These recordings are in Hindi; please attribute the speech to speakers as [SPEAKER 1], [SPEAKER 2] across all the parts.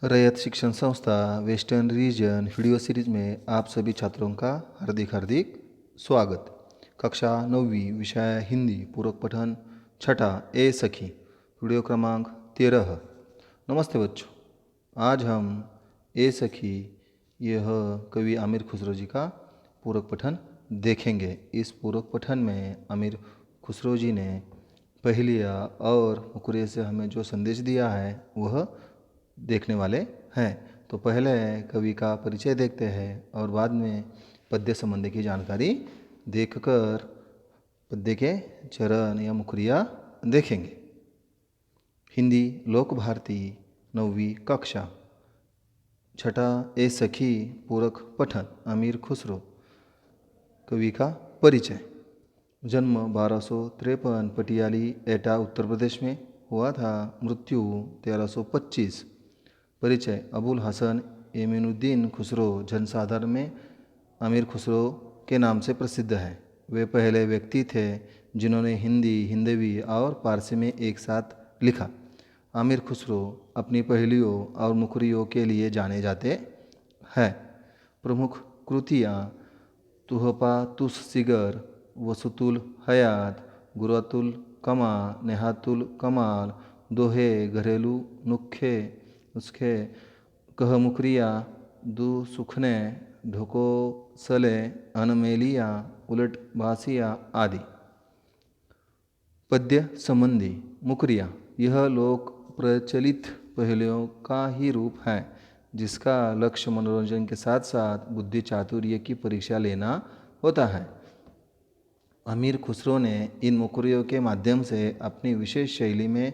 [SPEAKER 1] रैयत शिक्षण संस्था वेस्टर्न रीजन वीडियो सीरीज में आप सभी छात्रों का हार्दिक हार्दिक स्वागत। कक्षा 9वीं विषय हिंदी पूरक पठन छठा ए सखी वीडियो क्रमांक 13। नमस्ते बच्चों, आज हम ए सखी यह कवि आमिर खुसरो जी का पूरक पठन देखेंगे। इस पूरक पठन में आमिर खुसरो जी ने पहेलियाँ और मुकरे से हमें जो संदेश दिया है वह देखने वाले हैं। तो पहले कवि का परिचय देखते हैं और बाद में पद्य संबंधी की जानकारी देखकर पद्य के चरण या मुखरिया देखेंगे। हिंदी लोक भारती 9वीं कक्षा छठा ए सखी पूरक पठन आमिर खुसरो। कवि का परिचय। जन्म 1253 पटियाली एटा उत्तर प्रदेश में हुआ था। मृत्यु 1325। परिचय। अबुल हसन एमिनुद्दीन खुसरो जनसाधारण में आमिर खुसरो के नाम से प्रसिद्ध है। वे पहले व्यक्ति थे जिन्होंने हिंदी, हिंदवी और पारसी में एक साथ लिखा। आमिर खुसरो अपनी पहेलियों और मुखरियों के लिए जाने जाते हैं। प्रमुख कृतियाँ तुहफा तुस सिगर, वसुतुल हयात, गुरातुल कमा, नेहातुल कमाल, दोहे, घरेलू नुस्खे उसके, कह मुखरिया, दु सुखने, ढोको सले, अनमेलिया, उलट बासिया आदि। पद्य संबंधी मुखरिया। यह लोक प्रचलित पहेलियों का ही रूप है जिसका लक्ष्य मनोरंजन के साथ साथ बुद्धि चातुर्य की परीक्षा लेना होता है। आमिर खुसरो ने इन मुखरियों के माध्यम से अपनी विशेष शैली में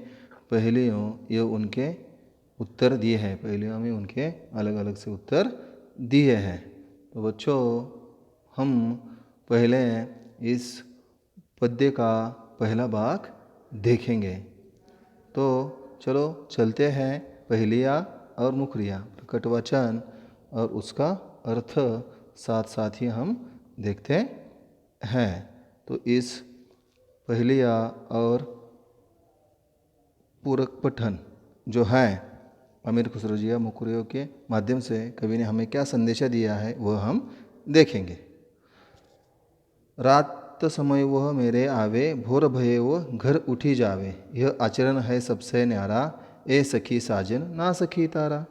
[SPEAKER 1] पहेलियों या उनके उत्तर दिए हैं। पहेलियों में उनके अलग अलग से उत्तर दिए हैं। तो बच्चों, हम पहले इस पद्य का पहला भाग देखेंगे। तो चलो चलते हैं पहेलियाँ और मुखरिया, प्रकट वचन और उसका अर्थ साथ साथ ही हम देखते हैं। तो इस पहेलियाँ और पूरक पठन जो है आमिर खुसरो जी या मुखरियों के माध्यम से कवि ने हमें क्या संदेशा दिया है वह हम देखेंगे। रात समय वह मेरे आवे, भोर भये वो घर उठी जावे, यह आचरण है सबसे न्यारा, ए सखी साजन ना सखी तारा।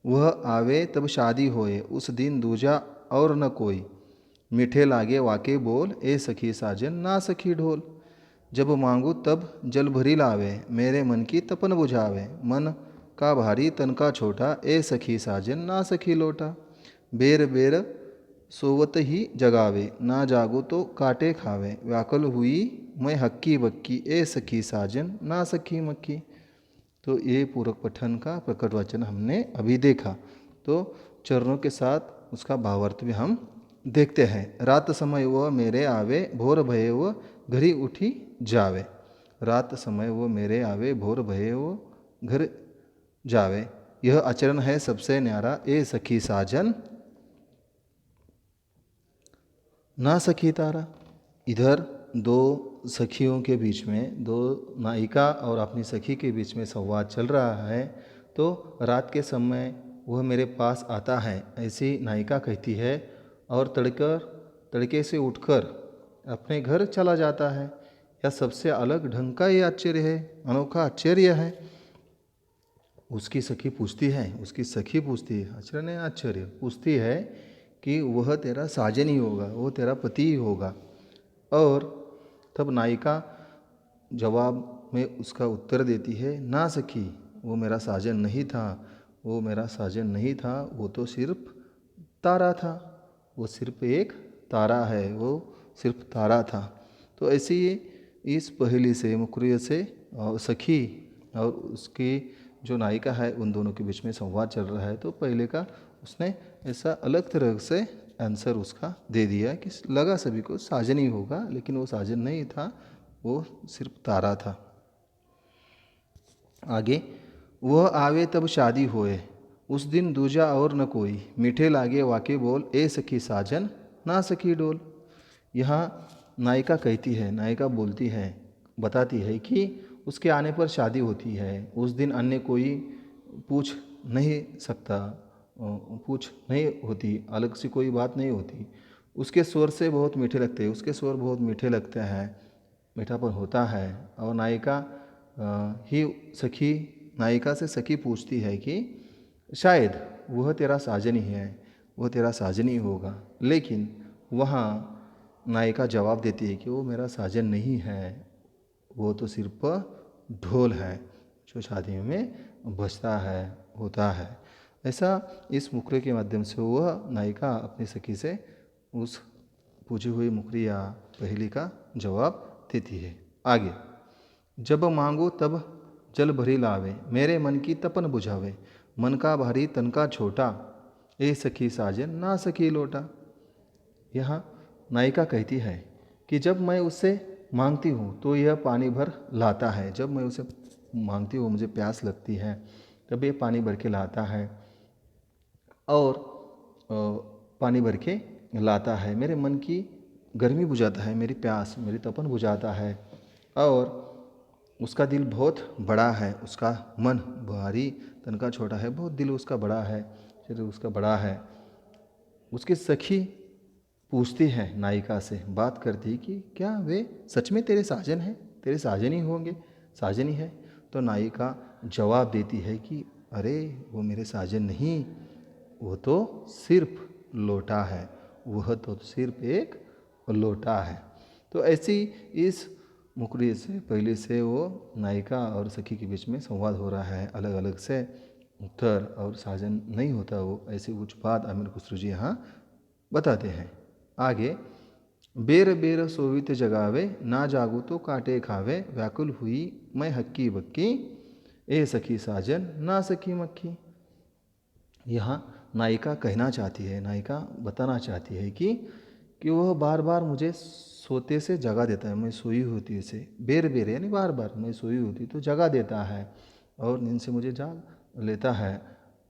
[SPEAKER 1] वह आवे तब शादी होए, उस दिन दूजा और न कोई, मीठे लागे वाके बोल, ए सखी साजन ना सखी ढोल। जब मांगू तब जल भरी लावे, मेरे मन की तपन बुझावे, मन का भारी तन का छोटा, ए सखी साजन ना सखी लोटा। बेर बेर सोवत ही जगावे, ना जागो तो काटे खावे, व्याकुल हुई मैं हक्की बक्की, ए सखी साजन ना सखी मक्की। तो ये पूरक पठन का प्रकट वचन हमने अभी देखा। तो चरणों के साथ उसका भावार्थ भी हम देखते हैं। रात समय वह मेरे आवे, भोर भये वो घरी उठी जावे। रात समय वो मेरे आवे, भोर भये वो घर जावे, यह आचरण है सबसे न्यारा, ए सखी साजन ना सखी तारा। इधर दो सखियों के बीच में, दो नायिका और अपनी सखी के बीच में संवाद चल रहा है। तो रात के समय वह मेरे पास आता है, ऐसी नायिका कहती है, और तड़के से उठकर अपने घर चला जाता है। यह सबसे अलग ढंग का ये आश्चर्य है, अनोखा आश्चर्य है। उसकी सखी पूछती है, उसकी सखी पूछती है, आश्चर्य नहीं आश्चर्य, पूछती है कि वह तेरा साजन ही होगा, वो तेरा पति ही होगा। और तब नायिका जवाब में उसका उत्तर देती है, ना सखी, वो मेरा साजन नहीं था, वो मेरा साजन नहीं था, वो तो सिर्फ तारा था, वो सिर्फ एक तारा है, वो सिर्फ तारा था। तो ऐसे ही इस पहेली से, मुखरिया से सखी और उसकी जो नायिका है उन दोनों के बीच में संवाद चल रहा है। तो पहले का उसने ऐसा अलग तरह से आंसर उसका दे दिया कि लगा सभी को साजन ही होगा, लेकिन वो साजन नहीं था, वो सिर्फ तारा था। आगे, वह आवे तब शादी होए, उस दिन दूजा और न कोई, मीठे लागे वाके बोल, ए सखी साजन ना सखी डोल। यहाँ नायिका कहती है, नायिका बोलती है, बताती है कि उसके आने पर शादी होती है। उस दिन अन्य कोई पूछ नहीं सकता, पूछ नहीं होती, अलग से कोई बात नहीं होती। उसके स्वर से बहुत मीठे लगते हैं, उसके स्वर बहुत मीठे लगते हैं, मीठापन होता है। और नायिका ही सखी नायिका से सखी पूछती है कि शायद वह तेरा साजन ही है, वह तेरा साजन ही होगा। लेकिन वहाँ नायिका जवाब देती है कि वो मेरा साजन नहीं है, वो तो सिर्फ ढोल है जो शादियों में बजता है, होता है। ऐसा इस मुखड़े के माध्यम से वह नायिका अपनी सखी से उस पूछी हुई मुखड़ी या पहेली का जवाब देती है। आगे, जब मांगो तब जल भरी लावे, मेरे मन की तपन बुझावे, मन का भारी तन का छोटा, ए सखी साजन ना सखी लोटा। यहाँ नायिका कहती है कि जब मैं उससे मांगती हूँ तो यह पानी भर लाता है, जब मैं उसे मांगती हूँ, मुझे प्यास लगती है, तब ये पानी भर के लाता है और पानी भर के लाता है, मेरे मन की गर्मी बुझाता है, मेरी प्यास, मेरी तपन बुझाता है। और उसका दिल बहुत बड़ा है, उसका मन भारी तन का छोटा है, बहुत दिल उसका बड़ा है, शरीर उसका बड़ा है। उसकी सखी पूछती है नायिका से, बात करती कि क्या वे सच में तेरे साजन हैं, तेरे साजन ही होंगे, साजन ही है। तो नायिका जवाब देती है कि अरे वो मेरे साजन नहीं, वो तो सिर्फ लोटा है, वह तो सिर्फ एक लोटा है। तो ऐसी इस मुकरी से पहले से वो नायिका और सखी के बीच में संवाद हो रहा है, अलग अलग से उत्तर और साजन नहीं होता वो, ऐसी कुछ बात अमीर खुसरो जी यहाँ बताते हैं। आगे, बेर बेर सोवित जगावे, ना जागू तो काटे खावे, व्याकुल हुई मैं हक्की बक्की, ए सखी साजन ना सखी मक्खी। यहाँ नायिका कहना चाहती है, नायिका बताना चाहती है कि वह बार बार मुझे सोते से जगा देता है, मैं सोई होती से, बेर बेर यानी बार बार मैं सोई होती तो जगा देता है और नींद से मुझे जाग लेता है,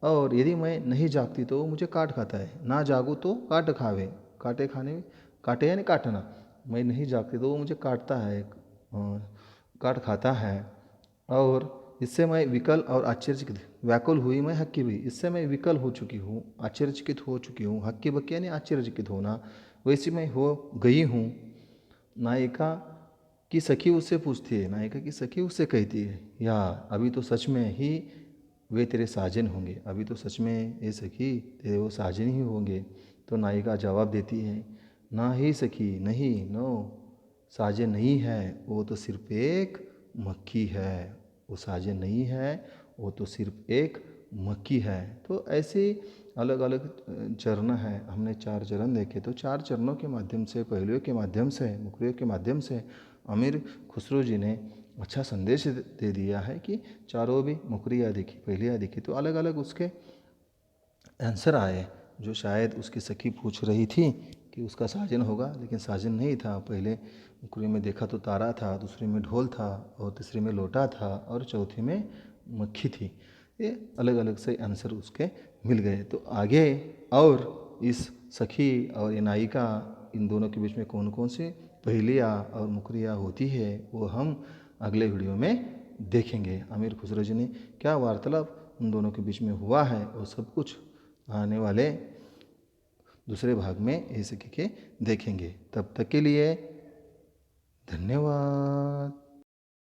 [SPEAKER 1] और यदि मैं नहीं जागती तो वो मुझे काट खाता है, ना जागू तो काट खावे, काटे खाने में, काटे यानी काटना, मैं नहीं जागती तो वो मुझे काटता है, काट खाता है। और इससे मैं विकल और आश्चर्यचकित, व्याकुल हुई मैं हक्की हुई, इससे मैं विकल हो चुकी हूँ, आश्चर्यचकित हो चुकी हूँ, हक्की बक्की यानी आश्चर्यचकित होना, वैसी मैं हो गई हूँ। नायिका की सखी उससे पूछती है, नायिका की सखी उससे कहती है, या अभी तो सच में ही वे तेरे साजन होंगे, अभी तो सच में ये सखी तेरे वो साजन ही होंगे। तो नायिका जवाब देती है, ना ही सखी, नहीं, नो, साजन नहीं है, वो तो सिर्फ एक मक्खी है, वो साजन नहीं है, वो तो सिर्फ एक मक्खी है। तो ऐसे अलग अलग चरण हैं, हमने 4 चरण देखे, तो 4 चरणों के माध्यम से, पहलुओं के माध्यम से, मुखड़ियों के माध्यम से अमीर खुसरो जी ने अच्छा संदेश दे दिया है कि चारों भी मुखरियाँ दिखी, पहलियाँ दिखी, तो अलग अलग उसके आंसर आए, जो शायद उसकी सखी पूछ रही थी कि उसका साजन होगा, लेकिन साजन नहीं था। पहले मुखरी में देखा तो तारा था, दूसरे में ढोल था, और तीसरे में लोटा था, और चौथे में मक्खी थी। ये अलग अलग से आंसर उसके मिल गए। तो आगे और इस सखी और ये नायिका, इन दोनों के बीच में कौन कौन सी पहेलियाँ और मुखरियाँ होती है, वो हम अगले वीडियो में देखेंगे। आमिर खुसरो जी ने क्या वार्तालाप उन दोनों के बीच में हुआ है, वो सब कुछ आने वाले दूसरे भाग में ये सखी के देखेंगे। तब तक के लिए धन्यवाद।